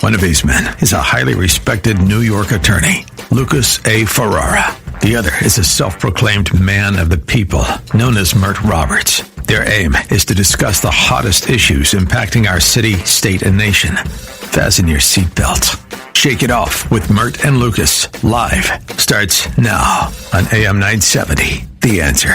One of these men is a highly respected New York attorney, Lucas A. Ferrara. The other is a self-proclaimed man of the people, known as Mert Roberts. Their aim is to discuss the hottest issues impacting our city, state, and nation. Fasten your seatbelts. Shake It Off with Mert and Lucas, live, starts now on AM 970, The Answer.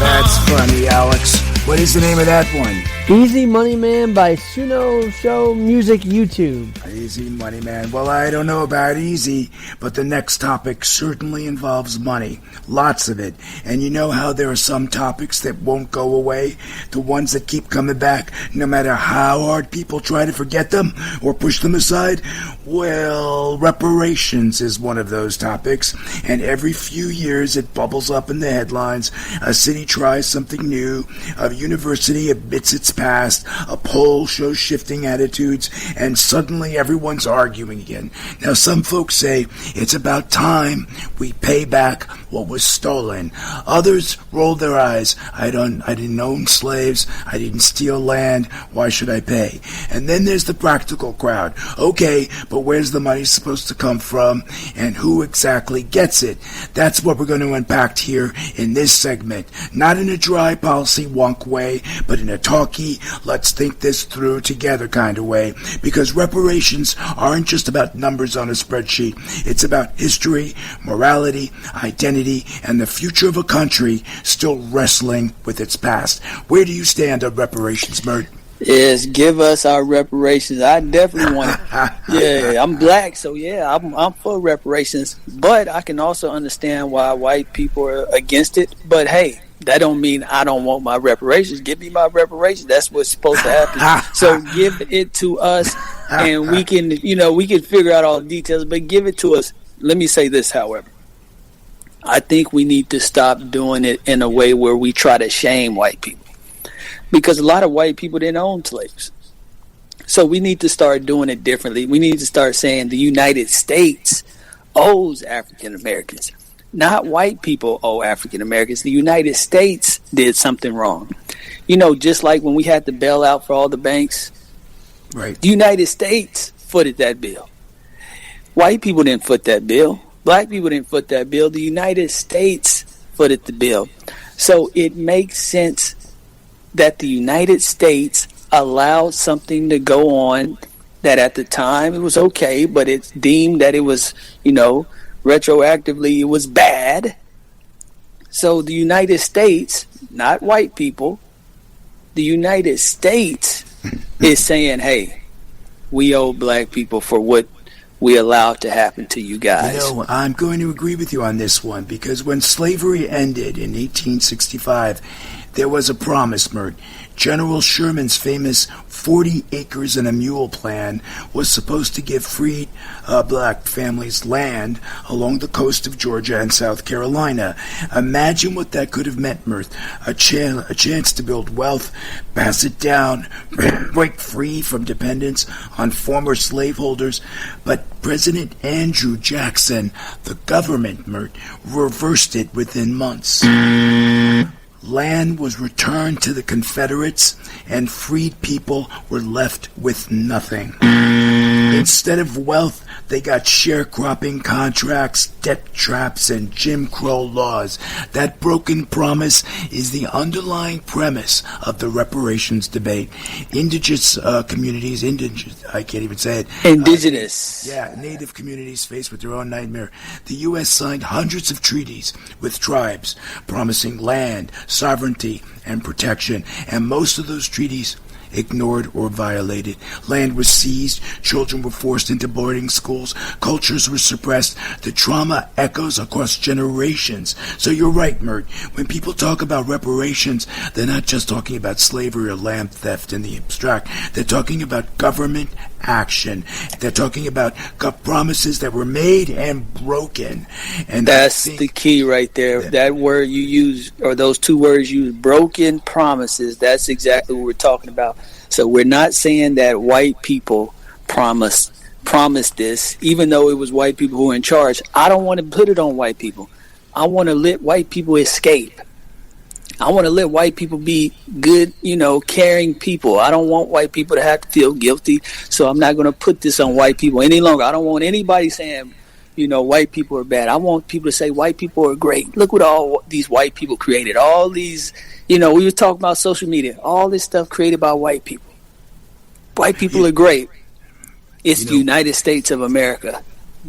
That's funny, Alex. What is the name of that one? Easy Money Man by Suno Show Music YouTube. Easy Money Man. Well, I don't know about easy, but the next topic certainly involves money. Lots of it. And you know how there are some topics that won't go away? The ones that keep coming back no matter how hard people try to forget them or push them aside? Well, reparations is one of those topics. And every few years it bubbles up in the headlines. A city tries something new. A university admits its past. A poll shows shifting attitudes. And suddenly everyone's arguing again. Now, some folks say it's about time we pay back what was stolen. Others roll their eyes. I didn't own slaves. I didn't steal land. Why should I pay? And then there's the practical crowd. Okay, but where's the money supposed to come from? And who exactly gets it? That's what we're going to unpack here in this segment. Not in a dry policy wonk way, but in a talky, let's think this through together kind of way. Because reparations aren't just about numbers on a spreadsheet. It's about history, morality, identity, and the future of a country still wrestling with its past. Where do you stand on reparations, Mert? Yes, give us our reparations. I definitely want it. Yeah, I'm black, so yeah, I'm for reparations. But I can also understand why white people are against it. But hey, that don't mean I don't want my reparations. Give me my reparations. That's what's supposed to happen. So give it to us, and we can figure out all the details. But give it to us. Let me say this, however. I think we need to stop doing it in a way where we try to shame white people. Because a lot of white people didn't own slaves. So we need to start doing it differently. We need to start saying the United States owes African Americans. Not white people owe African Americans. The United States did something wrong. You know, just like when we had the bailout for all the banks. Right. The United States footed that bill. White people didn't foot that bill. Black people didn't foot that bill. The United States footed the bill. So it makes sense that the United States allowed something to go on that at the time it was okay, but it's deemed that it was, retroactively it was bad. So the United States, not white people, the United States is saying, hey, we owe black people for what we allowed to happen to you guys. I'm going to agree with you on this one, because when slavery ended in 1865, there was a promise, Mert. General Sherman's famous 40 acres and a mule plan was supposed to give freed black families land along the coast of Georgia and South Carolina. Imagine what that could have meant, Mert. A chance to build wealth, pass it down, break free from dependence on former slaveholders. But President Andrew Jackson, the government, Mert, reversed it within months. Land was returned to the Confederates, and freed people were left with nothing. Instead of wealth, they got sharecropping contracts, debt traps, and Jim Crow laws. That broken promise is the underlying premise of the reparations debate. Indigenous communities, I can't even say it. Indigenous. Native communities faced with their own nightmare. The U.S. signed hundreds of treaties with tribes promising land, sovereignty, and protection, and most of those treaties ignored or violated. Land was seized, children were forced into boarding schools, cultures were suppressed. The trauma echoes across generations. So you're right, Mert. When people talk about reparations, they're not just talking about slavery or land theft in the abstract. They're talking about government action. They're talking about promises that were made and broken. And that's the key right there. That word you use, or those two words you use, broken promises, that's exactly what we're talking about. So we're not saying that white people promised promised this, even though it was white people who were in charge. I don't want to put it on white people. I want to let white people escape. I want to let white people be good, caring people. I don't want white people to have to feel guilty, so I'm not going to put this on white people any longer. I don't want anybody saying, white people are bad. I want people to say white people are great. Look what all these white people created. All these, we were talking about social media. All this stuff created by white people. White people are great. It's the United States of America.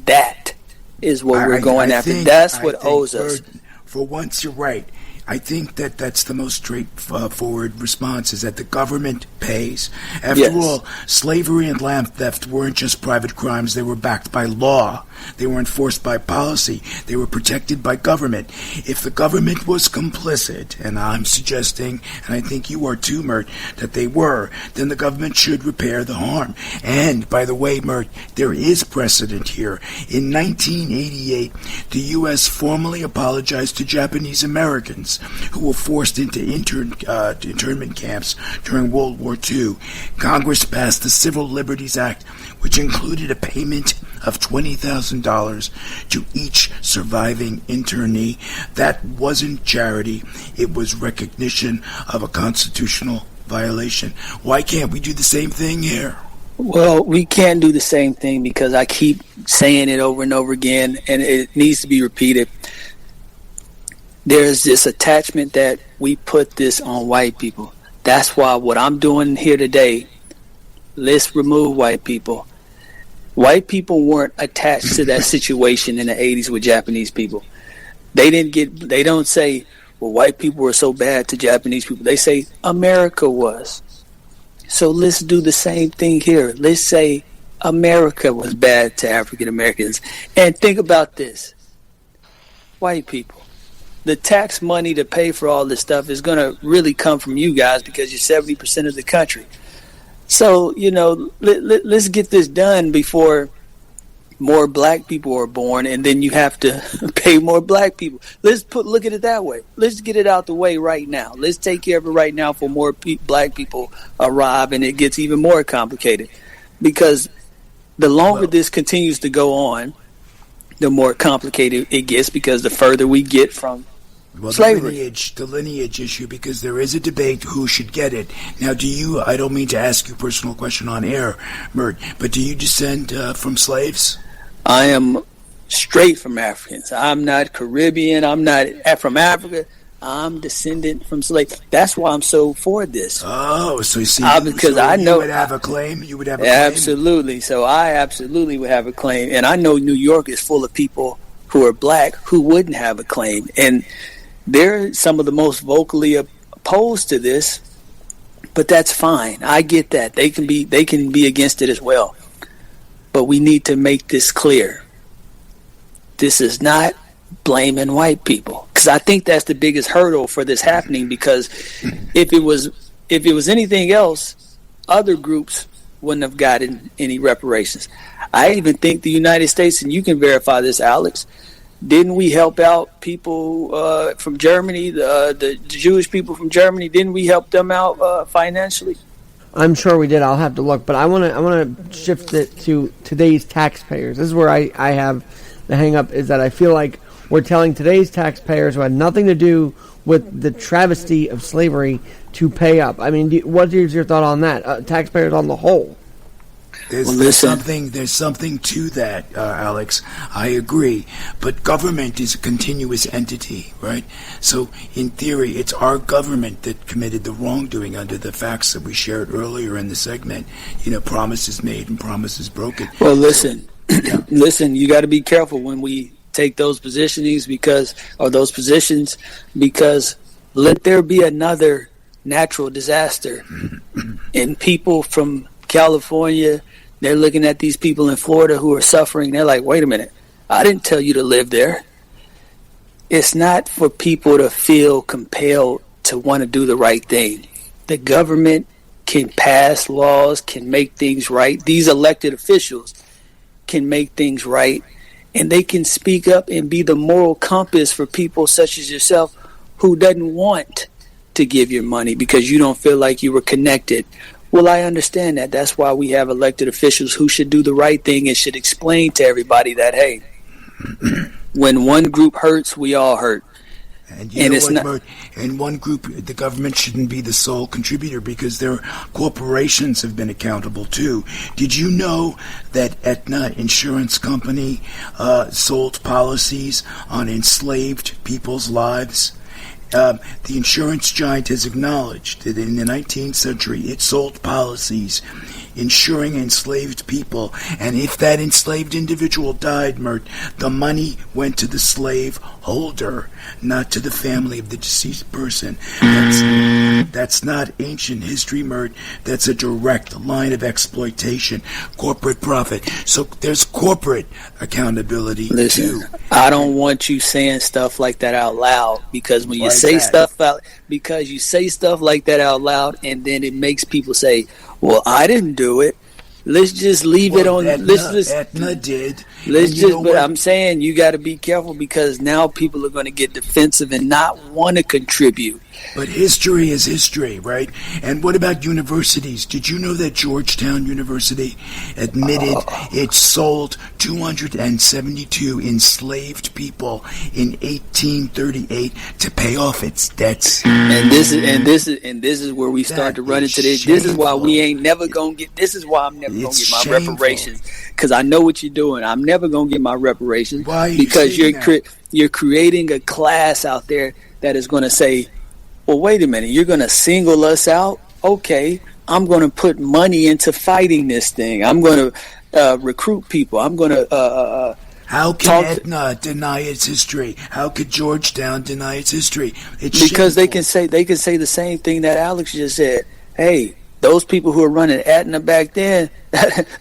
That is what we're going after. That's what owes us. For once, you're right. I think that's the most straightforward response, is that the government pays. After all, slavery and land theft weren't just private crimes. They were backed by law. They were enforced by policy. They were protected by government. If the government was complicit, and I'm suggesting, and I think you are too, Mert, that they were, then the government should repair the harm. And, by the way, Mert, there is precedent here. In 1988, the U.S. formally apologized to Japanese Americans who were forced into internment camps during World War II. Congress passed the Civil Liberties Act, which included a payment of $20,000 to each surviving internee. That wasn't charity. It was recognition of a constitutional violation. Why can't we do the same thing here? Well, we can't do the same thing because I keep saying it over and over again, and it needs to be repeated. There's this attachment that we put this on white people. That's why what I'm doing here today, let's remove white people. White people weren't attached to that situation in the 80s with Japanese people. They don't say, well, white people were so bad to Japanese people. They say America was. So let's do the same thing here. Let's say America was bad to African Americans. And think about this. White people. The tax money to pay for all this stuff is going to really come from you guys because you're 70% of the country. So, let's get this done before more black people are born, and then you have to pay more black people. Look at it that way. Let's get it out the way right now. Let's take care of it right now before more black people arrive, and it gets even more complicated. Because the longer this continues to go on, the more complicated it gets, because the further we get from slavery. The lineage issue, because there is a debate who should get it. Now, I don't mean to ask you a personal question on air, Mert, but do you descend from slaves? I am straight from Africans. I'm not Caribbean. I'm not from Africa. I'm descendant from slaves. That's why I'm so for this. Oh, so you see, because I know you would have a claim. You would have a claim. Absolutely. So I absolutely would have a claim, and I know New York is full of people who are black who wouldn't have a claim, and they're some of the most vocally opposed to this. But that's fine. I get that. They can be against it as well. But we need to make this clear. This is not blaming white people, because I think that's the biggest hurdle for this happening. Because if it was anything else, other groups wouldn't have gotten any reparations. I even think the United States, and you can verify this, Alex, didn't we help out people from Germany, the Jewish people from Germany? Didn't we help them out financially? I'm sure we did. I'll have to look, but I want to shift it to today's taxpayers. This is where I have the hang up, is that I feel like we're telling today's taxpayers who had nothing to do with the travesty of slavery to pay up. I mean, what is your thought on that? Taxpayers on the whole. There's something to that, Alex. I agree. But government is a continuous entity, right? So, in theory, it's our government that committed the wrongdoing under the facts that we shared earlier in the segment. Promises made and promises broken. Well, listen, listen. You got to be careful when we take those positions, because let there be another natural disaster, and people from California, they're looking at these people in Florida who are suffering. They're like, wait a minute, I didn't tell you to live there. It's not for people to feel compelled to want to do the right thing. The government can pass laws, can make things right. These elected officials can make things right, and they can speak up and be the moral compass for people such as yourself who doesn't want to give your money because you don't feel like you were connected Well, I understand that. That's why we have elected officials who should do the right thing and should explain to everybody that, hey, when one group hurts, we all hurt. And you know what, Bert? In one group, the government shouldn't be the sole contributor because their corporations have been accountable too. Did you know that Aetna Insurance Company sold policies on enslaved people's lives? The insurance giant has acknowledged that in the 19th century it sold policies insuring enslaved people, and if that enslaved individual died, Mert, the money went to the slave holder, not to the family of the deceased person. That's not ancient history, Mert. That's a direct line of exploitation, corporate profit. So there's corporate accountability. Listen, too. I don't want you saying stuff like that out loud, because when you say stuff like that out loud, and then it makes people say, well, I didn't do it. Let's just leave it on. Aetna did. But I'm saying you got to be careful, because now people are going to get defensive and not want to contribute. But history is history, right? And what about universities? Did you know that Georgetown University admitted it sold 272 enslaved people in 1838 to pay off its debts? And this is where we start to run into this. This is why we ain't never gonna get. This is why I'm never gonna get my reparations, because I know what you're doing. I'm never gonna get my reparations. Why are you because saying that? You're creating a class out there that is going to say, well, wait a minute, you're going to single us out? Okay, I'm going to put money into fighting this thing. I'm going to recruit people. I'm going to How can Aetna deny its history? How could Georgetown deny its history? It's because shameful. they can say the same thing that Alex just said. Hey, those people who are running Aetna back then,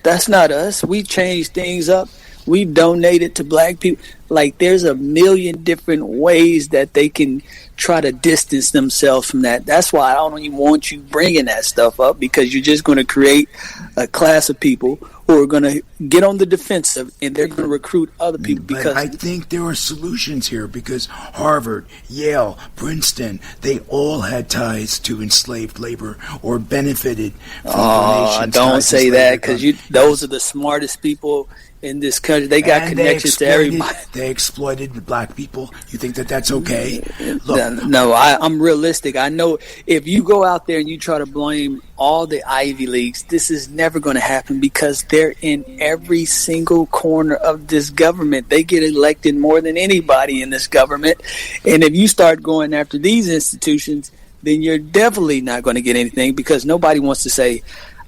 that's not us. We changed things up. We donated to black people. Like, there's a million different ways that they can try to distance themselves from that. That's why I don't even want you bringing that stuff up, because you're just going to create a class of people who are going to get on the defensive, and they're going to recruit other people. But Because I think there are solutions here, because Harvard, Yale, Princeton, they all had ties to enslaved labor or benefited from donations. Don't say that, because those are the smartest people in this country. They got connections to everybody. They exploited the black people. You think that that's okay? Look, No, I'm realistic. I know if you go out there and you try to blame all the Ivy Leagues, this is never going to happen, because they're in every single corner of this government. They get elected more than anybody in this government. And if you start going after these institutions, then you're definitely not going to get anything, because nobody wants to say,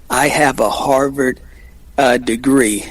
I have a Harvard degree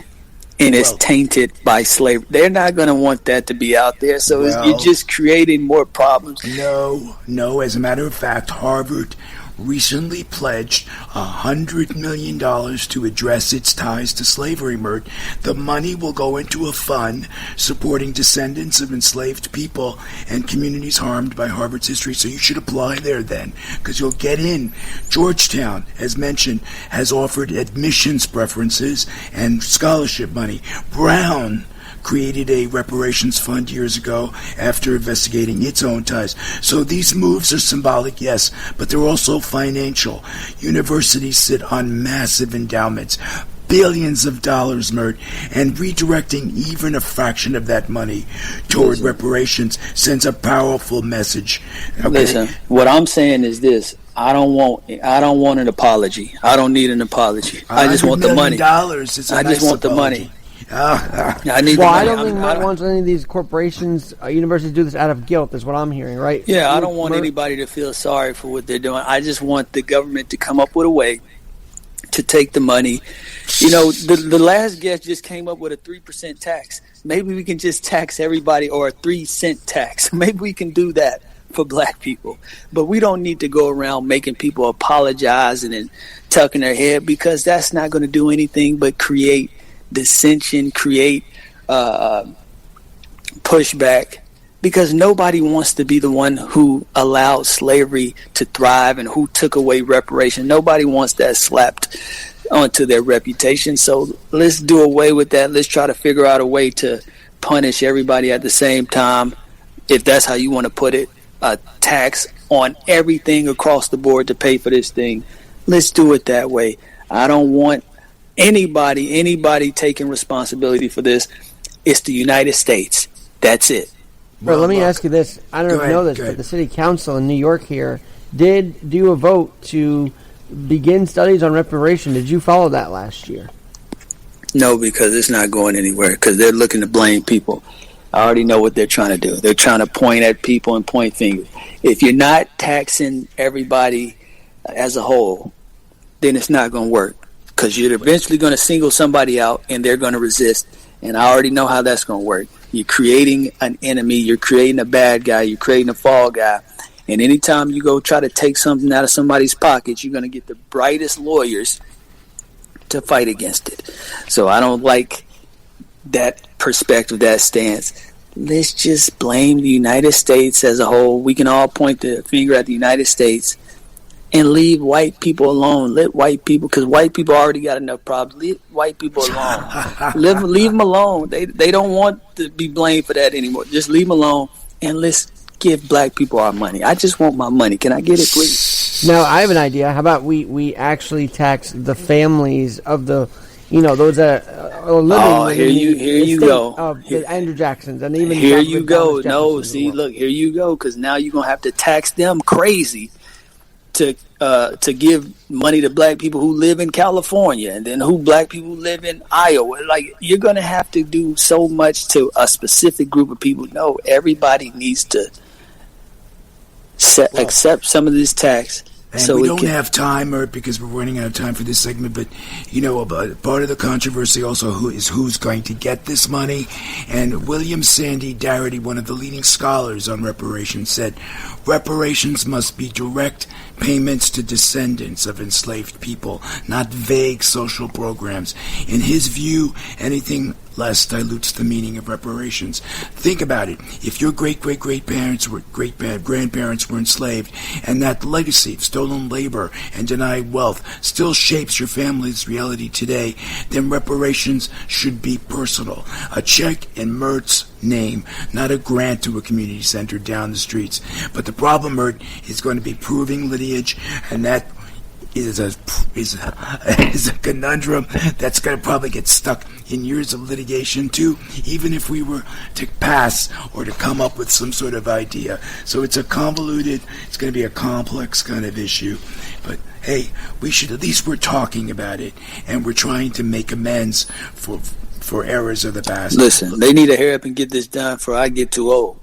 and it's tainted by slavery. They're not going to want that to be out there. So you're just creating more problems. No. As a matter of fact, Harvard recently pledged $100 million to address its ties to slavery, Mert. The money will go into a fund supporting descendants of enslaved people and communities harmed by Harvard's history. So you should apply there then, because you'll get in. Georgetown, as mentioned, has offered admissions preferences and scholarship money. Brown created a reparations fund years ago after investigating its own ties. So these moves are symbolic, yes, but they're also financial. Universities sit on massive endowments, billions of dollars, Mert, and redirecting even a fraction of that money toward reparations sends a powerful message. Okay? Listen, what I'm saying is this. I don't want an apology. I don't need an apology. I just want the money. I just want the money. I need well, the I money. don't think Mert wants any of these corporations, universities do this out of guilt, is what I'm hearing, right? Yeah, I don't want anybody to feel sorry for what they're doing. I just want the government to come up with a way to take the money. You know, the last guest just came up with a 3% tax. Maybe we can just tax everybody, or a 3-cent tax. Maybe we can do that for black people. But we don't need to go around making people apologize and then tucking their head, because that's not going to do anything but create dissension, create pushback, because nobody wants to be the one who allowed slavery to thrive and who took away reparation. Nobody wants that slapped onto their reputation. So let's do away with that. Let's try to figure out a way to punish everybody at the same time, if that's how you want to put it. A tax on everything across the board to pay for this thing. Let's do it that way. I don't want anybody taking responsibility for this. It's the United States. That's it. Well, let me ask you this. I don't know if you know this, but the city council in New York here did do a vote to begin studies on reparation. Did you follow that last year? No, because it's not going anywhere, because they're looking to blame people. I already know what they're trying to do. They're trying to point at people and point fingers. If you're not taxing everybody as a whole, then it's not going to work, because you're eventually going to single somebody out and they're going to resist. And I already know how that's going to work. You're creating an enemy. You're creating a bad guy. You're creating a fall guy. And anytime you go try to take something out of somebody's pocket, you're going to get the brightest lawyers to fight against it. So I don't like that perspective, that stance. Let's just blame the United States as a whole. We can all point the finger at the United States and leave white people alone. Let white people, because white people already got enough problems. Leave white people alone. Leave them alone. They don't want to be blamed for that anymore. Just leave them alone, and let's give black people our money. I just want my money. Can I get it, please? Now, I have an idea. How about we actually tax the families of the, those that are living. Oh, here you go. Of the Andrew Jacksons, and even here you go. No, see, look, here you go. Because now you're gonna have to tax them crazy to give money to black people who live in California, and then black people who live in Iowa. Like, you're going to have to do so much to a specific group of people. No, everybody needs to accept some of this tax. And so we don't have time, because we're running out of time for this segment, but, part of the controversy also is who's going to get this money. And William Sandy Darity, one of the leading scholars on reparations, said, reparations must be direct payments to descendants of enslaved people, not vague social programs. In his view, anything less dilutes the meaning of reparations. Think about it. If your great-great-grandparents were enslaved, and that legacy of stolen labor and denied wealth still shapes your family's reality today, then reparations should be personal. A check in Mert's name, not a grant to a community center down the streets. But the problem, Mert, is going to be proving lineage, and that is a conundrum that's going to probably get stuck in years of litigation too, even if we were to pass or to come up with some sort of idea. So it's going to be a complex kind of issue. But hey, at least we're talking about it, and we're trying to make amends for errors of the past. Listen, they need to hurry up and get this done before I get too old.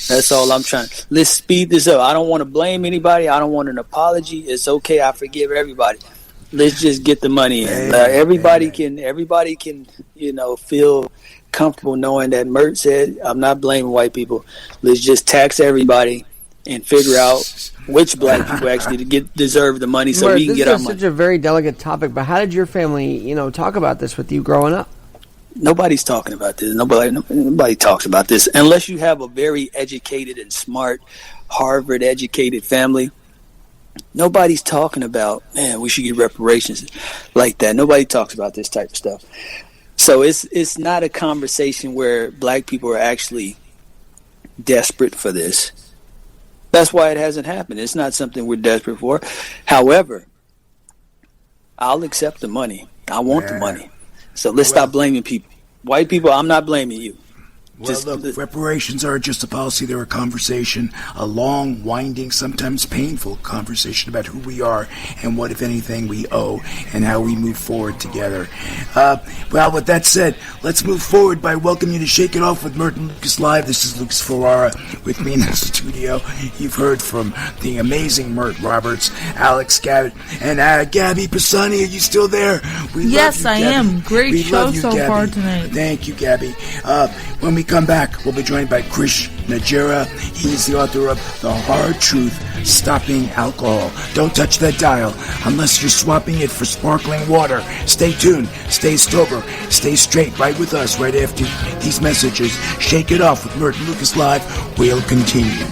That's all I'm trying. Let's speed this up. I don't want to blame anybody. I don't want an apology. It's okay. I forgive everybody. Let's just get the money in. Everybody can, feel comfortable knowing that Mert said, I'm not blaming white people. Let's just tax everybody and figure out which black people actually deserve the money, so we can get our money. This is such a very delicate topic, but how did your family, talk about this with you growing up? Nobody's talking about this. Nobody talks about this unless you have a very educated and smart, Harvard-educated family. Nobody's talking about, man, we should get reparations like that. Nobody talks about this type of stuff. So it's not a conversation where black people are actually desperate for this. That's why it hasn't happened. It's not something we're desperate for. However, I'll accept the money. I want the money. So let's stop blaming people. White people, I'm not blaming you. Well, look, reparations are just a policy. They're a conversation, a long, winding, sometimes painful conversation about who we are and what, if anything, we owe and how we move forward together. Well, with that said, let's move forward by welcoming you to Shake It Off with Mert and Lucas Live. This is Lucas Ferrara with me in the studio. You've heard from the amazing Mert Roberts, Alex Gavitt, and Gabby Pisani. Are you still there? Yes, I am. Great show so far tonight. Thank you, Gabby. When we come back, we'll be joined by Chris Najera. He's the author of The Hard Truth, Stopping Alcohol. Don't touch that dial unless you're swapping it for sparkling water. Stay tuned, stay sober, stay straight, right with us right after these messages. Shake It Off with Mert and Lucas Live. We'll continue.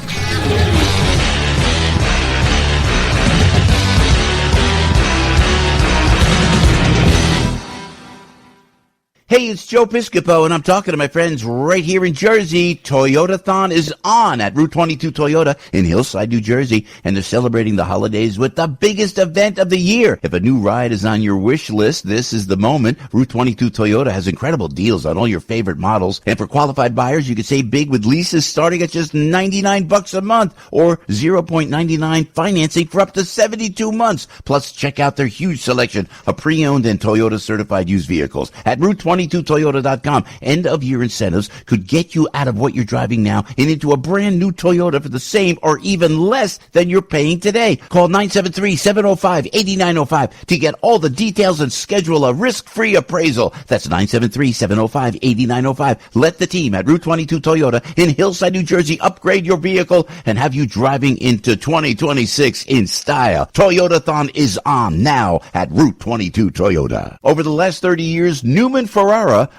Hey, it's Joe Piscopo, and I'm talking to my friends right here in Jersey. Toyotathon is on at Route 22 Toyota in Hillside, New Jersey, and they're celebrating the holidays with the biggest event of the year. If a new ride is on your wish list, this is the moment. Route 22 Toyota has incredible deals on all your favorite models, and for qualified buyers, you can save big with leases starting at just $99 a month or 0.99 financing for up to 72 months. Plus, check out their huge selection of pre-owned and Toyota certified used vehicles at Route 22Toyota.com. End of year incentives could get you out of what you're driving now and into a brand new Toyota for the same or even less than you're paying today. Call 973-705-8905 to get all the details and schedule a risk-free appraisal. That's 973-705-8905. Let the team at Route 22 Toyota in Hillside, New Jersey upgrade your vehicle and have you driving into 2026 in style. Toyotathon is on now at Route 22 Toyota. Over the last 30 years, Newman Ferrara,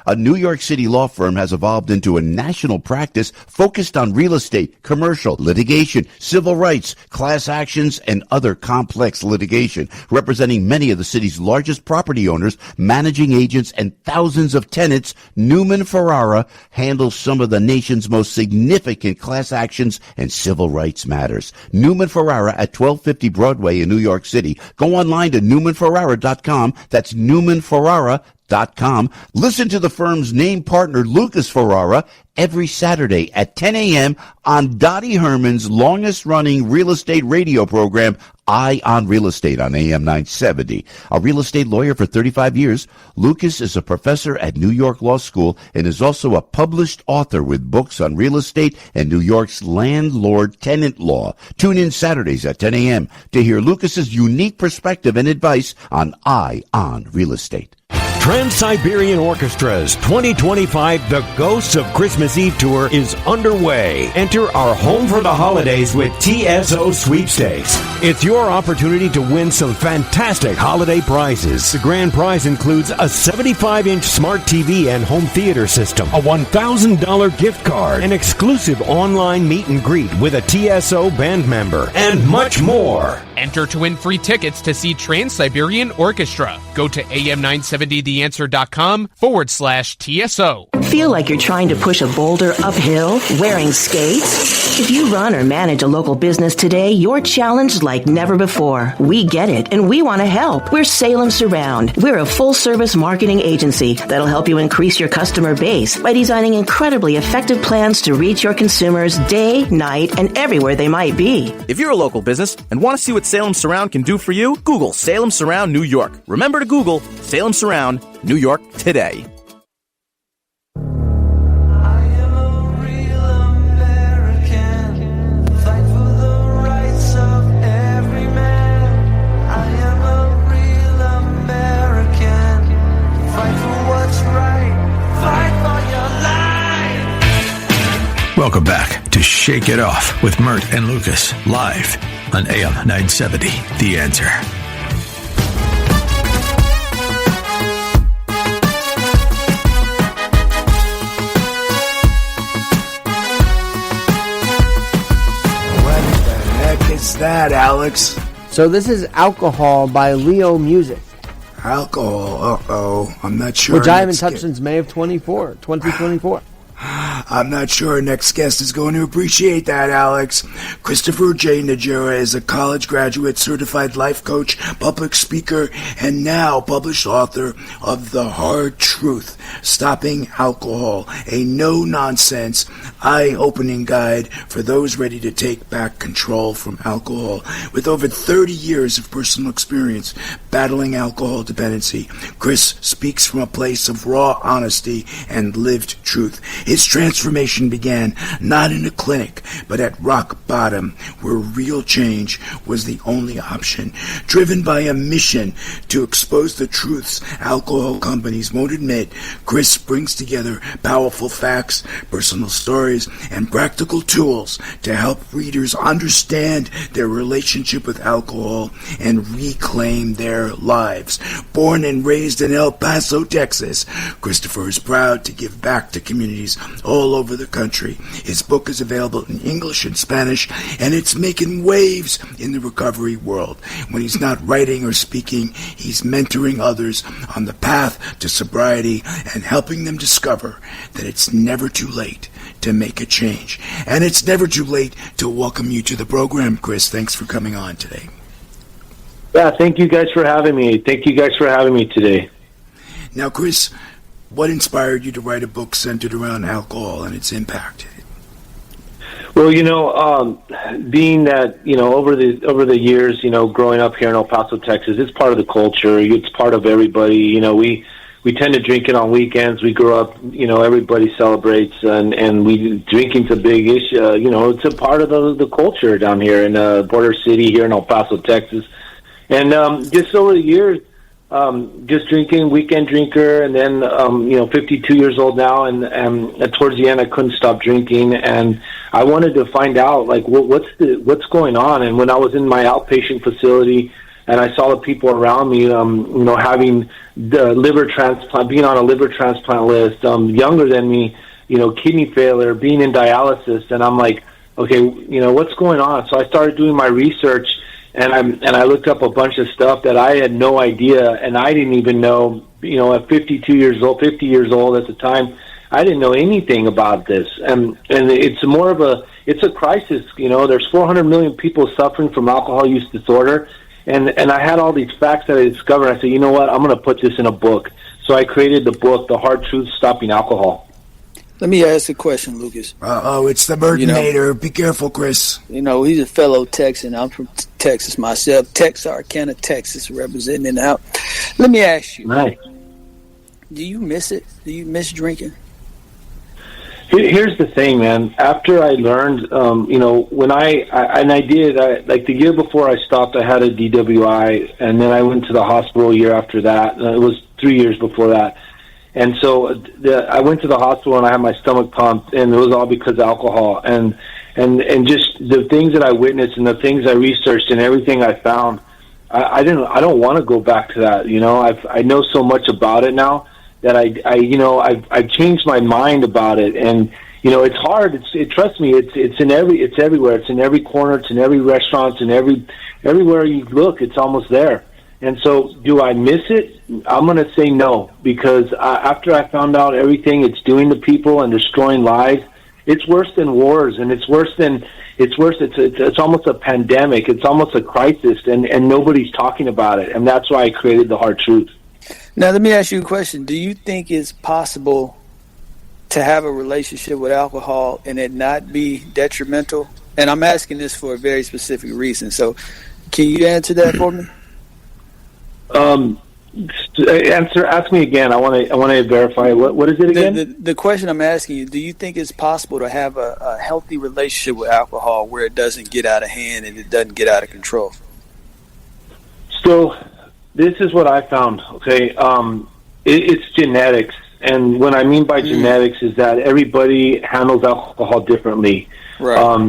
a New York City law firm, has evolved into a national practice focused on real estate, commercial, litigation, civil rights, class actions, and other complex litigation, representing many of the city's largest property owners, managing agents, and thousands of tenants. Newman Ferrara handles some of the nation's most significant class actions and civil rights matters. Newman Ferrara at 1250 Broadway in New York City. Go online to newmanferrara.com. That's newmanferrara.com. Listen to the firm's name partner, Lucas Ferrara, every Saturday at 10 a.m. on Dottie Herman's longest-running real estate radio program, Eye on Real Estate on AM 970. A real estate lawyer for 35 years, Lucas is a professor at New York Law School and is also a published author with books on real estate and New York's landlord-tenant law. Tune in Saturdays at 10 a.m. to hear Lucas's unique perspective and advice on Eye on Real Estate. Trans-Siberian Orchestra's 2025 The Ghosts of Christmas Eve Tour is underway. Enter our Home for the Holidays with TSO Sweepstakes. It's your opportunity to win some fantastic holiday prizes. The grand prize includes a 75-inch smart TV and home theater system, a $1,000 gift card, an exclusive online meet and greet with a TSO band member, and much more. Enter to win free tickets to see Trans-Siberian Orchestra. Go to am970theanswer.com/TSO. Feel like you're trying to push a boulder uphill wearing skates? If you run or manage a local business today, you're challenged like never before. We get it, and we want to help. We're Salem Surround. We're a full-service marketing agency that'll help you increase your customer base by designing incredibly effective plans to reach your consumers day, night, and everywhere they might be. If you're a local business and want to see what Salem Surround can do for you, Google Salem Surround New York. Remember to Google Salem Surround New York today. Welcome back to Shake It Off with Mert and Lucas, live on AM 970, The Answer. What the heck is that, Alex? So this is Alcohol by Leo Music. Alcohol, uh-oh. I'm not sure. Which I haven't touched since May of 2024. I'm not sure our next guest is going to appreciate that, Alex. Christopher J. Najera is a college graduate, certified life coach, public speaker, and now published author of The Hard Truth, Stopping Alcohol, a no-nonsense, eye-opening guide for those ready to take back control from alcohol. With over 30 years of personal experience battling alcohol dependency, Chris speaks from a place of raw honesty and lived truth. His transformation began not in a clinic, but at rock bottom, where real change was the only option. Driven by a mission to expose the truths alcohol companies won't admit, Chris brings together powerful facts, personal stories, and practical tools to help readers understand their relationship with alcohol and reclaim their lives. Born and raised in El Paso, Texas, Christopher is proud to give back to communities all all over the country. His book is available in English and Spanish, and it's making waves in the recovery world. When he's not writing or speaking, he's mentoring others on the path to sobriety and helping them discover that it's never too late to make a change. And it's never too late to welcome you to the program, Chris. Thanks for coming on today. Yeah, thank you guys for having me. Thank you guys for having me today. Now, Chris, what inspired you to write a book centered around alcohol and its impact? Well, being that, over the years, growing up here in El Paso, Texas, it's part of the culture. It's part of everybody. We tend to drink it on weekends. We grew up, everybody celebrates, and drinking's a big issue. It's a part of the culture down here in Border City here in El Paso, Texas. And just over the years, just drinking, weekend drinker, and then 52 years old now, and towards the end I couldn't stop drinking, and I wanted to find out what's going on. And when I was in my outpatient facility and I saw the people around me, having the liver transplant, being on a liver transplant list, younger than me, kidney failure, being in dialysis, and I'm like, okay, what's going on? So I started doing my research, and I looked up a bunch of stuff that I had no idea, and I didn't even know, at 50 years old at the time, I didn't know anything about this. And it's more of it's a crisis. There's 400 million people suffering from alcohol use disorder. And I had all these facts that I discovered. I said, you know what, I'm going to put this in a book. So I created the book, The Hard Truth Stopping Alcohol. Let me ask a question, Lucas. It's the Burdinator. Be careful, Chris. He's a fellow Texan. I'm from Texas myself. Texarkana, Texas, representing out. Let me ask you. Nice. Do you miss it? Do you miss drinking? Here's the thing, man. After I learned, when I did, like the year before I stopped, I had a DWI, and then I went to the hospital a year after that. It was 3 years before that. And so I went to the hospital and I had my stomach pumped, and it was all because of alcohol. And just the things that I witnessed and the things I researched and everything I found, I don't want to go back to that. I know so much about it now that I've changed my mind about it. And it's hard. Trust me, it's everywhere. It's in every corner. It's in every restaurant. It's in everywhere you look. It's almost there. And so, do I miss it? I'm going to say no, because after I found out everything it's doing to people and destroying lives, it's worse than wars, and it's worse. It's almost a pandemic. It's almost a crisis, and nobody's talking about it. And that's why I created The Hard Truth. Now, let me ask you a question. Do you think it's possible to have a relationship with alcohol and it not be detrimental? And I'm asking this for a very specific reason. So, can you answer that for me? Ask me again. I want to verify. What is it again? The question I'm asking you: do you think it's possible to have a healthy relationship with alcohol where it doesn't get out of hand and it doesn't get out of control? So, this is what I found. Okay, it's genetics, and what I mean by genetics is that everybody handles alcohol differently. Right.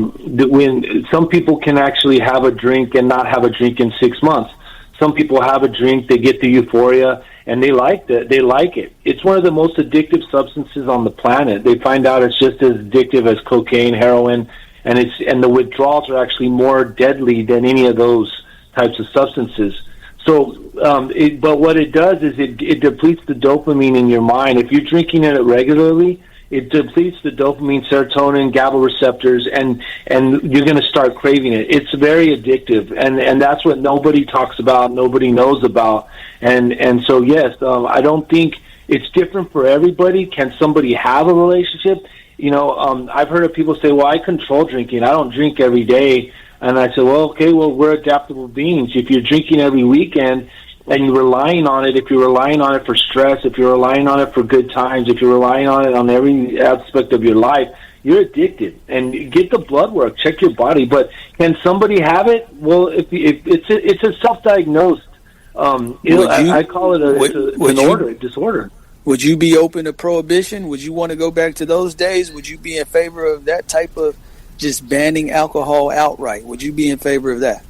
When some people can actually have a drink and not have a drink in 6 months. Some people have a drink, they get the euphoria, and they like it. It's one of the most addictive substances on the planet. They find out it's just as addictive as cocaine, heroin, and the withdrawals are actually more deadly than any of those types of substances. So, but what it does is it depletes the dopamine in your mind. If you're drinking it regularly, it depletes the dopamine, serotonin, GABA receptors, and you're going to start craving it. It's very addictive, and that's what nobody talks about, nobody knows about. And so, yes, I don't think it's different for everybody. Can somebody have a relationship? I've heard of people say, well, I control drinking. I don't drink every day. And I said, well, okay, we're adaptable beings. If you're drinking every weekend, and you're relying on it, if you're relying on it for stress, if you're relying on it for good times, if you're relying on it on every aspect of your life, you're addicted. And get the blood work, check your body. But can somebody have it? Well, if it's a self-diagnosed, I call it a disorder. Would you be open to prohibition? Would you want to go back to those days? Would you be in favor of that type of just banning alcohol outright? Would you be in favor of that?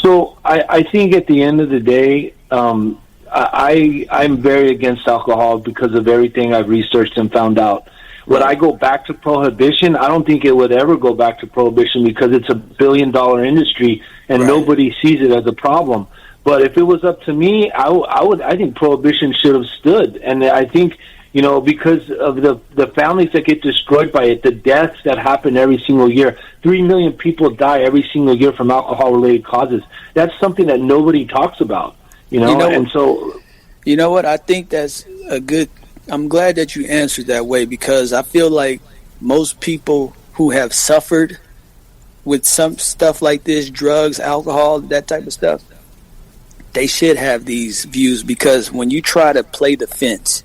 So I think at the end of the day, I'm very against alcohol because of everything I've researched and found out. Would I go back to prohibition? I don't think it would ever go back to prohibition because it's a billion-dollar industry and nobody sees it as a problem. But if it was up to me, I think prohibition should have stood. And I think, because of the families that get destroyed by it, the deaths that happen every single year, 3 million people die every single year from alcohol-related causes. That's something that nobody talks about, and so... You know what? I think that's a good... I'm glad that you answered that way because I feel like most people who have suffered with some stuff like this, drugs, alcohol, that type of stuff, they should have these views because when you try to play the fence,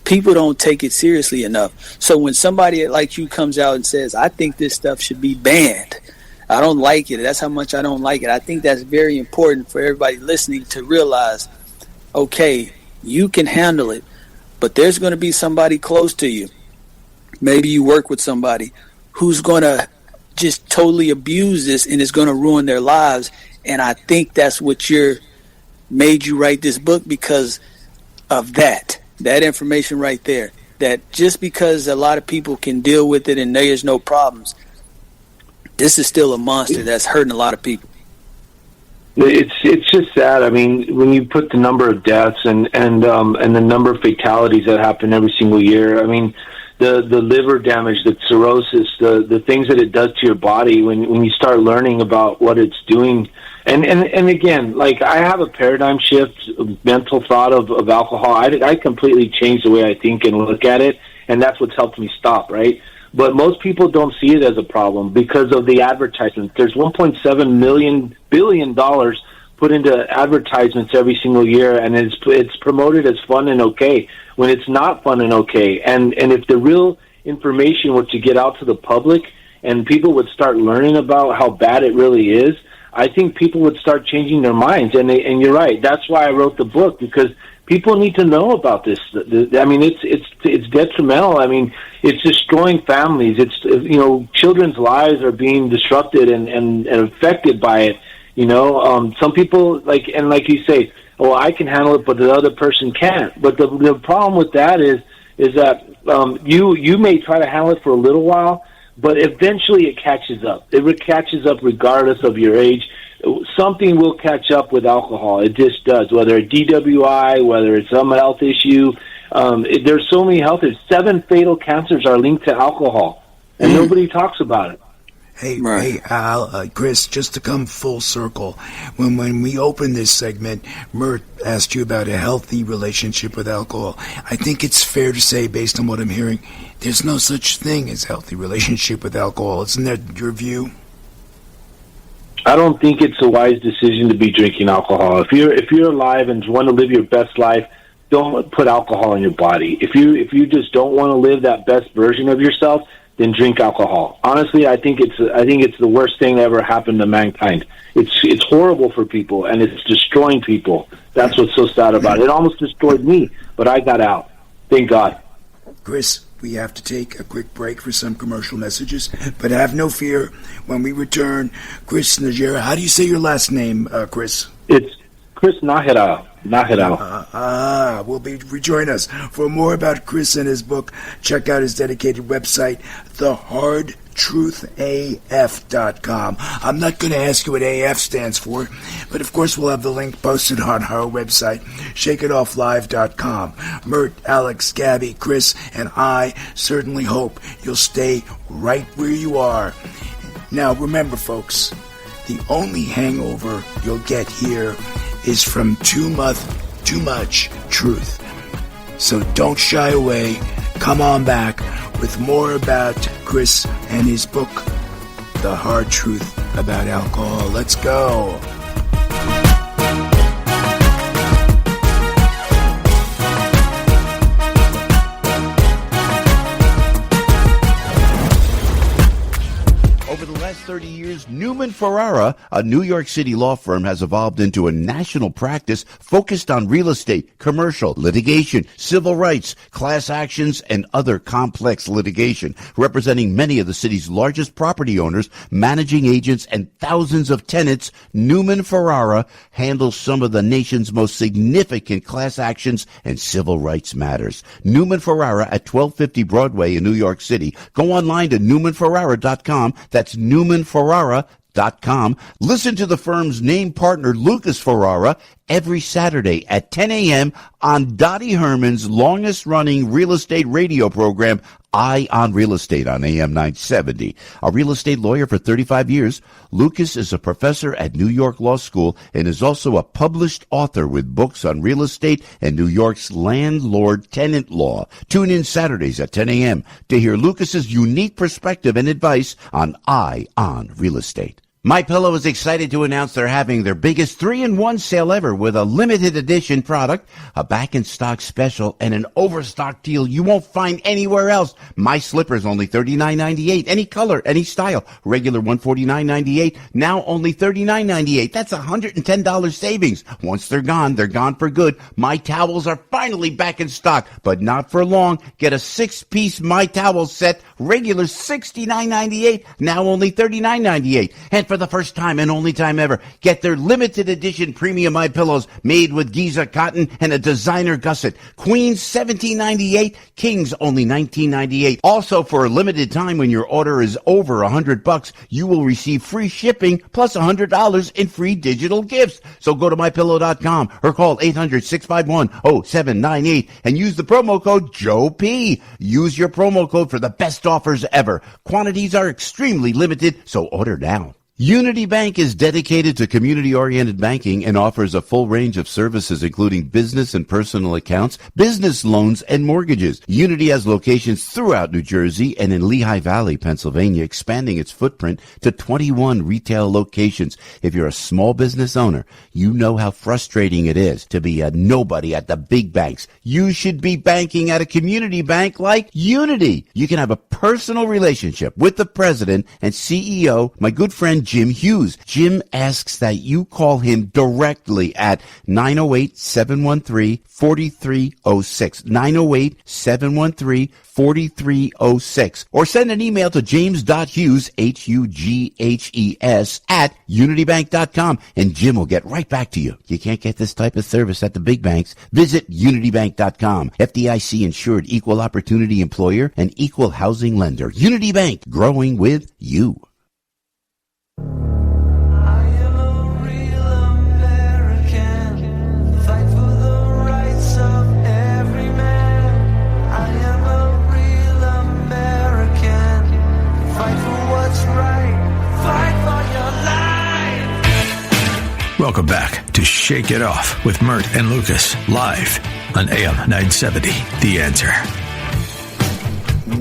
people don't take it seriously enough. So when somebody like you comes out and says, I think this stuff should be banned, I don't like it, that's how much I don't like it, I think that's very important for everybody listening to realize, okay, you can handle it, but there's going to be somebody close to you. Maybe you work with somebody who's going to just totally abuse this and it's going to ruin their lives. And I think that's what made you write this book because of that information right there. That just because a lot of people can deal with it and there's no problems, this is still a monster that's hurting a lot of people. It's just sad. I mean, when you put the number of deaths and the number of fatalities that happen every single year, I mean, the liver damage, the cirrhosis, the things that it does to your body when you start learning about what it's doing. And again, like I have a paradigm shift, mental thought of alcohol. I completely changed the way I think and look at it, and that's what's helped me stop, right? But most people don't see it as a problem because of the advertisements. There's $1.7 billion put into advertisements every single year, and it's promoted as fun and okay when it's not fun and okay. And if the real information were to get out to the public and people would start learning about how bad it really is, I think people would start changing their minds. And you're right. That's why I wrote the book, because people need to know about this. I mean, it's detrimental. I mean, it's destroying families. It's children's lives are being disrupted and affected by it. Some people like you say, oh, I can handle it, but the other person can't. But the problem with that is that you may try to handle it for a little while, but eventually it catches up. It catches up regardless of your age. Something will catch up with alcohol. It just does, whether it's DWI, whether it's some health issue. There's so many health issues. 7 fatal cancers are linked to alcohol, and nobody talks about it. Hey, Al, Chris, just to come full circle, when we opened this segment, Mert asked you about a healthy relationship with alcohol. I think it's fair to say, based on what I'm hearing, there's no such thing as healthy relationship with alcohol. Isn't that your view? I don't think it's a wise decision to be drinking alcohol. If you're alive and want to live your best life, don't put alcohol in your body. If you just don't want to live that best version of yourself, then drink alcohol. Honestly, I think it's the worst thing that ever happened to mankind. It's horrible for people, and it's destroying people. That's what's so sad about it. It almost destroyed me, but I got out. Thank God. Chris, we have to take a quick break for some commercial messages, but have no fear. When we return, Chris Najera, how do you say your last name, Chris? It's Chris Najera. Will rejoin us for more about Chris and his book. Check out his dedicated website, thehardtruthaf.com. I'm not going to ask you what AF stands for, but of course we'll have the link posted on our website, shakeitofflive.com. Mert, Alex, Gabby, Chris, and I certainly hope you'll stay right where you are. Now remember, folks, the only hangover you'll get here is from too much truth. So don't shy away. Come on back with more about Chris and his book, The Hard Truth About Alcohol. Let's go. Over the last 30 years, Lawyers Newman Ferrara, a New York City law firm, has evolved into a national practice focused on real estate, commercial, litigation, civil rights, class actions, and other complex litigation, representing many of the city's largest property owners, managing agents, and thousands of tenants. Newman Ferrara handles some of the nation's most significant class actions and civil rights matters. Newman Ferrara at 1250 Broadway in New York City. Go online to newmanferrara.com. That's newmanferrara.com. Listen to the firm's name partner, Lucas Ferrara, every Saturday at 10 a.m. on Dottie Herman's longest-running real estate radio program, Eye on Real Estate, on AM 970. A real estate lawyer for 35 years, Lucas is a professor at New York Law School and is also a published author with books on real estate and New York's landlord-tenant law. Tune in Saturdays at 10 a.m. to hear Lucas's unique perspective and advice on Eye on Real Estate. MyPillow is excited to announce they're having their biggest 3-in-1 sale ever with a limited edition product, a back-in-stock special, and an overstock deal you won't find anywhere else. My slippers only $39.98. Any color, any style. Regular $149.98. Now only $39.98. That's $110 savings. Once they're gone for good. My towels are finally back in stock, but not for long. Get a 6-piece My Towel set. Regular $69.98. Now only $39.98. And for the first time and only time ever, get their limited edition premium My Pillows made with Giza cotton and a designer gusset. Queens $17.98, Kings only $19.98. Also, for a limited time, when your order is over $100, you will receive free shipping plus $100 in free digital gifts. So go to mypillow.com or call 800-651-0798 and use the promo code Joe P. Use your promo code for the best offers ever. Quantities are extremely limited, so order now. Unity Bank is dedicated to community-oriented banking and offers a full range of services, including business and personal accounts, business loans, and mortgages. Unity has locations throughout New Jersey and in Lehigh Valley, Pennsylvania, expanding its footprint to 21 retail locations. If you're a small business owner, you know how frustrating it is to be a nobody at the big banks. You should be banking at a community bank like Unity. You can have a personal relationship with the president and CEO, my good friend Jim Hughes. Jim asks that you call him directly at 908-713-4306, 908-713-4306, or send an email to james.hughes, Hughes, at unitybank.com, and Jim will get right back to you. You can't get this type of service at the big banks. Visit unitybank.com. FDIC insured, equal opportunity employer, and equal housing lender. Unity Bank, growing with you. Welcome back to Shake It Off with Mert and Lucas, live on AM 970, The Answer.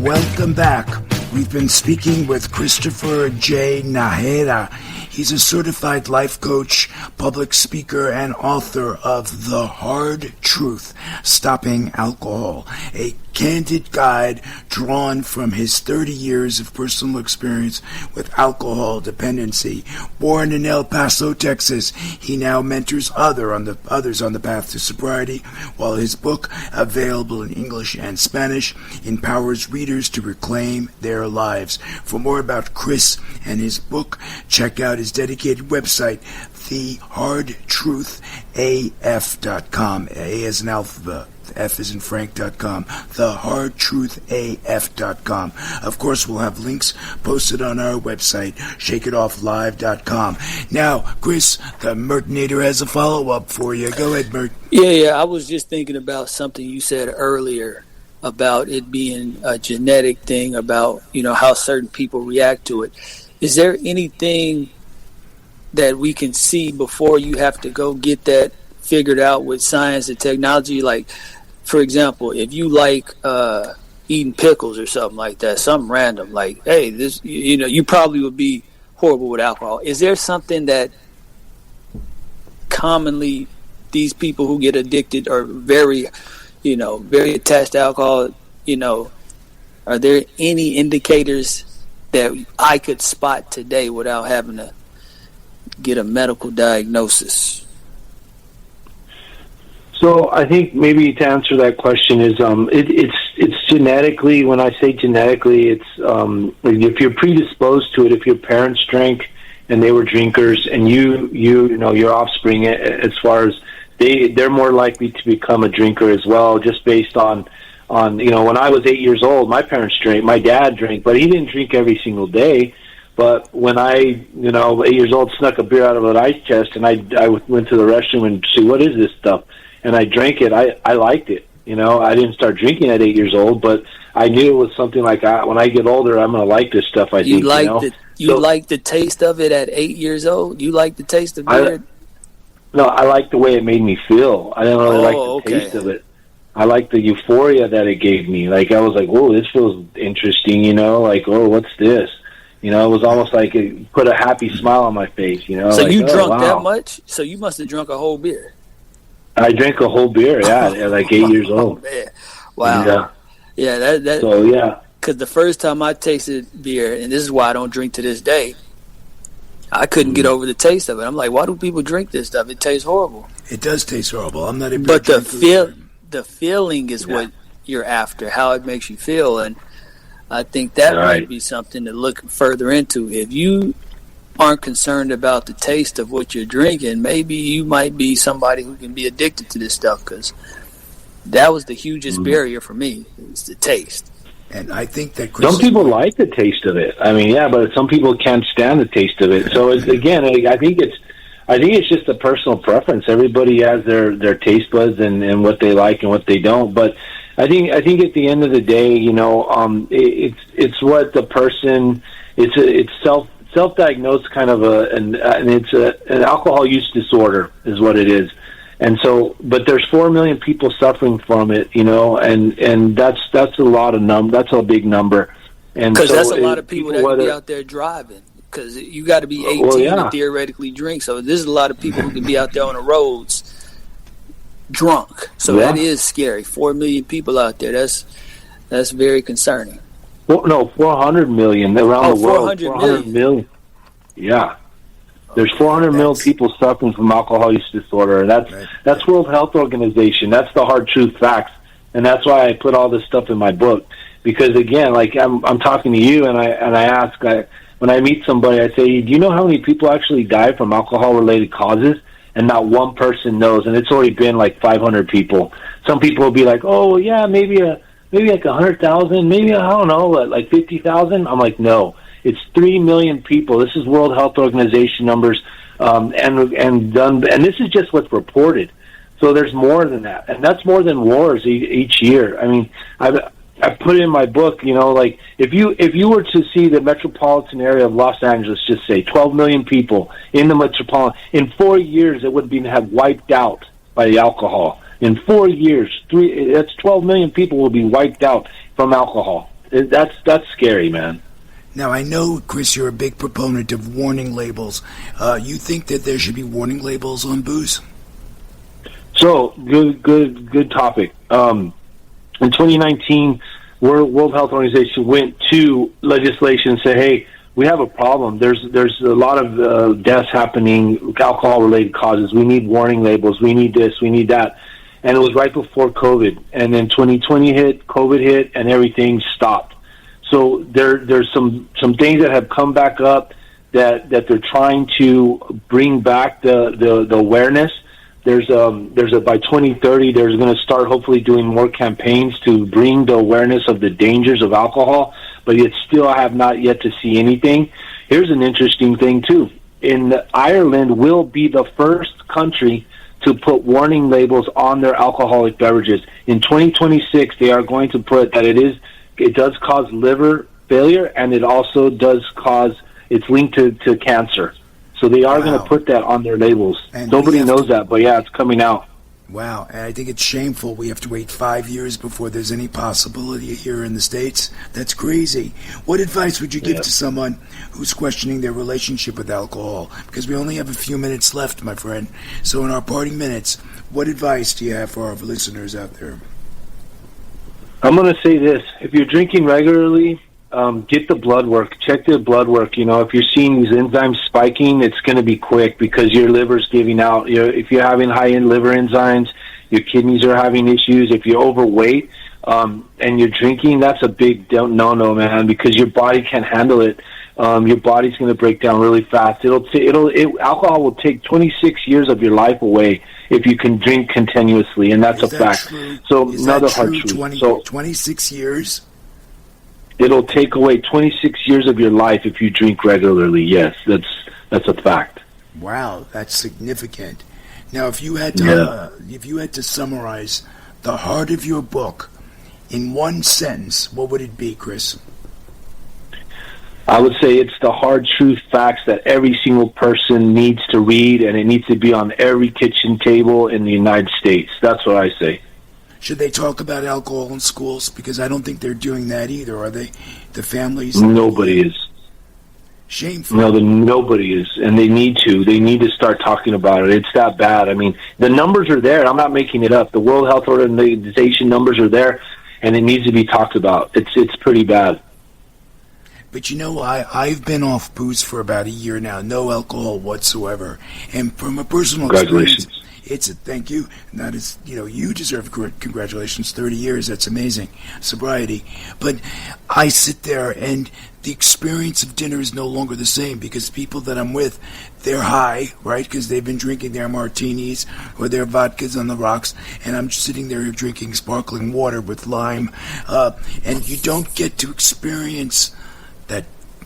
Welcome back. We've been speaking with Christopher J. Najera. He's a certified life coach, public speaker, and author of The Hard Truth, Stopping Alcohol, a candid guide drawn from his 30 years of personal experience with alcohol dependency. Born in El Paso, Texas, he now mentors others on the path to sobriety, while his book, available in English and Spanish, empowers readers to reclaim their lives. For more about Chris and his book, check out his dedicated website, thehardtruthaf.com. A as in alphabet, F as in Frank.com, thehardtruthaf.com. Of course, we'll have links posted on our website, shakeitofflive.com. Now, Chris, the Mertinator has a follow-up for you. Go ahead, Mert. Yeah, I was just thinking about something you said earlier about it being a genetic thing, about, how certain people react to it. Is there anything that we can see before you have to go get that figured out with science and technology? Like, for example, if you like eating pickles or something like that, something random, like, hey, this, you probably would be horrible with alcohol. Is there something that commonly these people who get addicted are very attached to alcohol, are there any indicators that I could spot today without having to get a medical diagnosis? So I think maybe to answer that question is it's genetically. When I say genetically, it's if you're predisposed to it. If your parents drank and they were drinkers, and you know your offspring, as far as they're more likely to become a drinker as well, just based on when I was 8 years old, my parents drank. My dad drank, but he didn't drink every single day. But when I, 8 years old, snuck a beer out of an ice chest, and I went to the restroom and see what is this stuff. And I drank it. I liked it. I didn't start drinking at 8 years old, but I knew it was something like when I get older, I'm going to like this stuff. You like the taste of it at 8 years old? You like the taste of beer? No, I like the way it made me feel. I didn't really like the taste of it. I like the euphoria that it gave me. Like, I was like, whoa, this feels interesting, like, oh, what's this? It was almost like it put a happy smile on my face, So like, you drunk that much? So you must have drunk a whole beer. I drank a whole beer, at like 8 years old. Oh, man. Wow. Yeah, that. So, yeah. Because the first time I tasted beer, and this is why I don't drink to this day, I couldn't get over the taste of it. I'm like, why do people drink this stuff? It tastes horrible. It does taste horrible. I'm not a beer But drinker. the feeling is what you're after, how it makes you feel, and I think that might be something to look further into. If you aren't concerned about the taste of what you're drinking, maybe you might be somebody who can be addicted to this stuff, because that was the hugest barrier for me, is the taste. And I think that some people like the taste of it. I mean, but some people can't stand the taste of it. So again, I think it's just a personal preference. Everybody has their taste buds and what they like and what they don't. But I think at the end of the day, it's what the person. It's self-diagnosed kind of and it's an alcohol use disorder is what it is. And so, but there's 4 million people suffering from it, and that's a lot of that's a big number. And because that's a lot of people that can be out there driving. Because you got to be 18 to theoretically drink. So there's a lot of people who can be out there on the roads drunk. So that is scary. 4 million people out there. That's very concerning. Well, no, 400 million around the world. 400 million. Yeah. There's 400 million people suffering from alcohol use disorder, and that's World Health Organization. That's the hard truth facts, and that's why I put all this stuff in my book. Because again, like I'm talking to you, and I ask when I meet somebody, I say, do you know how many people actually die from alcohol-related causes? And not one person knows, and it's already been like 500 people. Some people will be like, oh yeah, maybe like 100,000, maybe I don't know, like 50,000. I'm like, no. It's 3 million people. This is World Health Organization numbers, and this is just what's reported. So there's more than that, and that's more than wars each year. I mean, I put it in my book. Like if you were to see the metropolitan area of Los Angeles, just say 12 million people in the metropolitan, in 4 years it would have wiped out by the alcohol. In 4 years, that's 12 million people will be wiped out from alcohol. That's scary, man. Now, I know, Chris, you're a big proponent of warning labels. You think that there should be warning labels on booze? So, good topic. In 2019, World Health Organization went to legislation and said, hey, we have a problem. There's a lot of deaths happening, alcohol-related causes. We need warning labels. We need this. We need that. And it was right before COVID. And then 2020 hit, COVID hit, and everything stopped. So there's some things that have come back up that they're trying to bring back the awareness. There's a by 2030 there's going to start hopefully doing more campaigns to bring the awareness of the dangers of alcohol, but yet still I have not yet to see anything. Here's an interesting thing too. Ireland will be the first country to put warning labels on their alcoholic beverages. In 2026 they are going to put that it does cause liver failure, and it also does cause, it's linked to cancer. So they are going to put that on their labels. And nobody knows that, but yeah, it's coming out. Wow, and I think it's shameful we have to wait 5 years before there's any possibility here in the States. That's crazy. What advice would you give to someone who's questioning their relationship with alcohol? Because we only have a few minutes left, my friend. So in our parting minutes, what advice do you have for our listeners out there? I'm going to say this. If you're drinking regularly, get the blood work. Check the blood work. If you're seeing these enzymes spiking, it's going to be quick because your liver's giving out. If you're having high-end liver enzymes, your kidneys are having issues. If you're overweight and you're drinking, that's a big no-no, man, because your body can't handle it. Your body's going to break down really fast. Alcohol will take 26 years of your life away if you can drink continuously, and that's a fact. True? So Is another that hard true? truth. 26 years? It'll take away 26 years of your life if you drink regularly. Yes, that's a fact. Wow, that's significant. Now, if you had to summarize the heart of your book in one sentence, what would it be, Chris? I would say it's the hard truth facts that every single person needs to read, and it needs to be on every kitchen table in the United States. That's what I say. Should they talk about alcohol in schools? Because I don't think they're doing that either, are they? The families? Nobody is. Shameful. No, nobody is, and they need to. They need to start talking about it. It's that bad. I mean, the numbers are there. I'm not making it up. The World Health Organization numbers are there, and it needs to be talked about. It's pretty bad. But I've been off booze for about a year now, no alcohol whatsoever. And from a personal experience, thank you. And that is, you deserve congratulations. 30 years, that's amazing. Sobriety. But I sit there and the experience of dinner is no longer the same because people that I'm with, they're high, right? Because they've been drinking their martinis or their vodkas on the rocks, and I'm just sitting there drinking sparkling water with lime. And you don't get to experience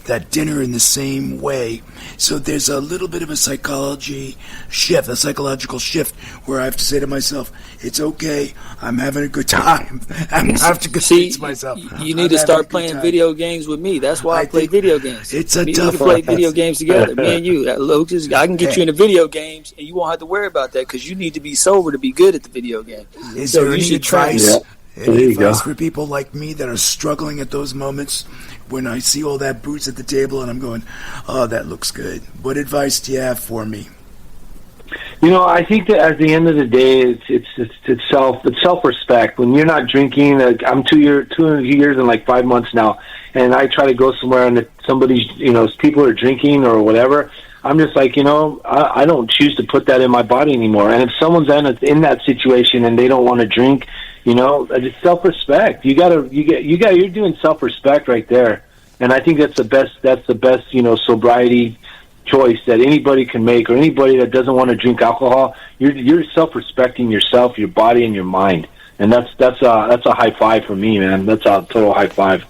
that dinner in the same way. So there's a little bit of a psychological shift where I have to say to myself, it's okay, I'm having a good time. I have to convince myself. You need to start playing video games with me. That's why I play video games. It's a we tough can play video games together. Me and you. Lucas, I can get you into video games and you won't have to worry about that because you need to be sober to be good at the video game. Is there any advice? Yeah. Any advice for people like me that are struggling at those moments when I see all that booze at the table and I'm going, oh, that looks good? What advice do you have for me? I think that at the end of the day, it's self-respect. When you're not drinking, I'm 2 years and like 5 months now, and I try to go somewhere and somebody's, people are drinking or whatever. I'm just like, I don't choose to put that in my body anymore. And if someone's in that situation and they don't want to drink, it's self-respect. You're doing self-respect right there. And I think that's the best, sobriety choice that anybody can make, or anybody that doesn't want to drink alcohol. You're self-respecting yourself, your body, and your mind. And that's a high five for me, man. That's a total high five.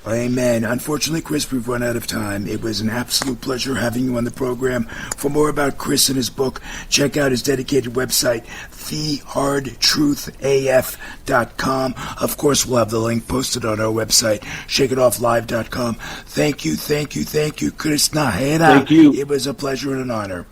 Amen. Unfortunately, Chris, we've run out of time. It was an absolute pleasure having you on the program. For more about Chris and his book, check out his dedicated website, thehardtruthaf.com. Of course, we'll have the link posted on our website, shakeitofflive.com. Thank you, Chris Najera. Thank you. It was a pleasure and an honor.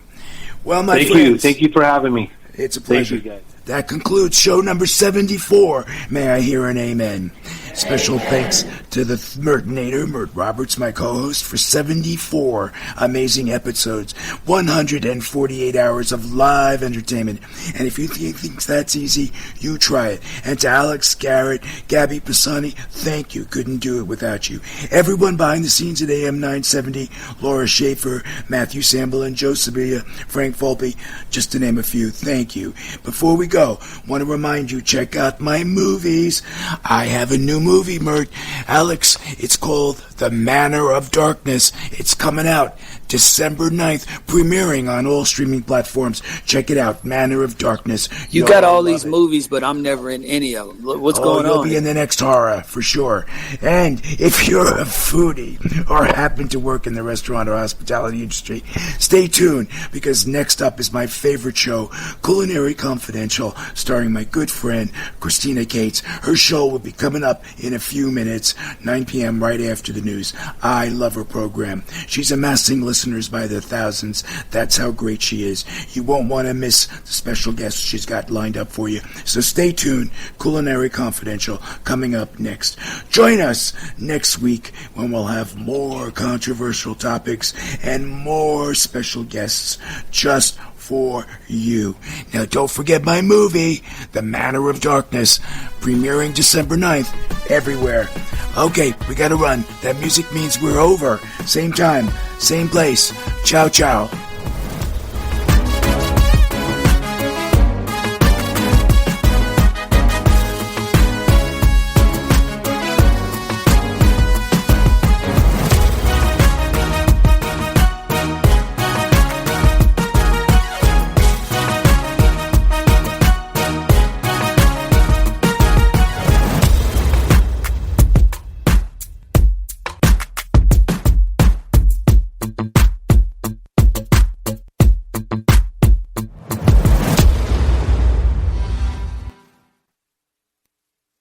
Well, my friends. Thank you for having me. It's a pleasure. Thank you, guys. That concludes show number 74. May I hear an amen? Special thanks to the Mertinator, Mert Roberts, my co-host, for 74 amazing episodes, 148 hours of live entertainment. And if you think that's easy, you try it. And to Alex Garrett, Gabby Pisani, thank you. Couldn't do it without you. Everyone behind the scenes at AM 970, Laura Schaefer, Matthew Samblin, Joe Sabia, Frank Volpe, just to name a few, thank you. Before we go, want to remind you, check out my movies. I have a new movie, Mert. Alex, it's called The Manor of Darkness. It's coming out December 9th, premiering on all streaming platforms. Check it out, Manor of Darkness. You got all these movies, but I'm never in any of them. What's going on? You'll be in the next horror, for sure. And if you're a foodie or happen to work in the restaurant or hospitality industry, stay tuned, because next up is my favorite show, Culinary Confidential, starring my good friend, Christina Cates. Her show will be coming up in a few minutes, 9 p.m. right after the news. I love her program. She's amassing listeners by the thousands. That's how great she is. You won't want to miss the special guests she's got lined up for you. So stay tuned. Culinary Confidential coming up next. Join us next week when we'll have more controversial topics and more special guests just for you. Now, don't forget my movie, The Manor of Darkness, premiering December 9th, everywhere. Okay, we gotta run. That music means we're over. Same time, same place. Ciao, ciao.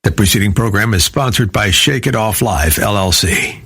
The preceding program is sponsored by Shake It Off Live, LLC.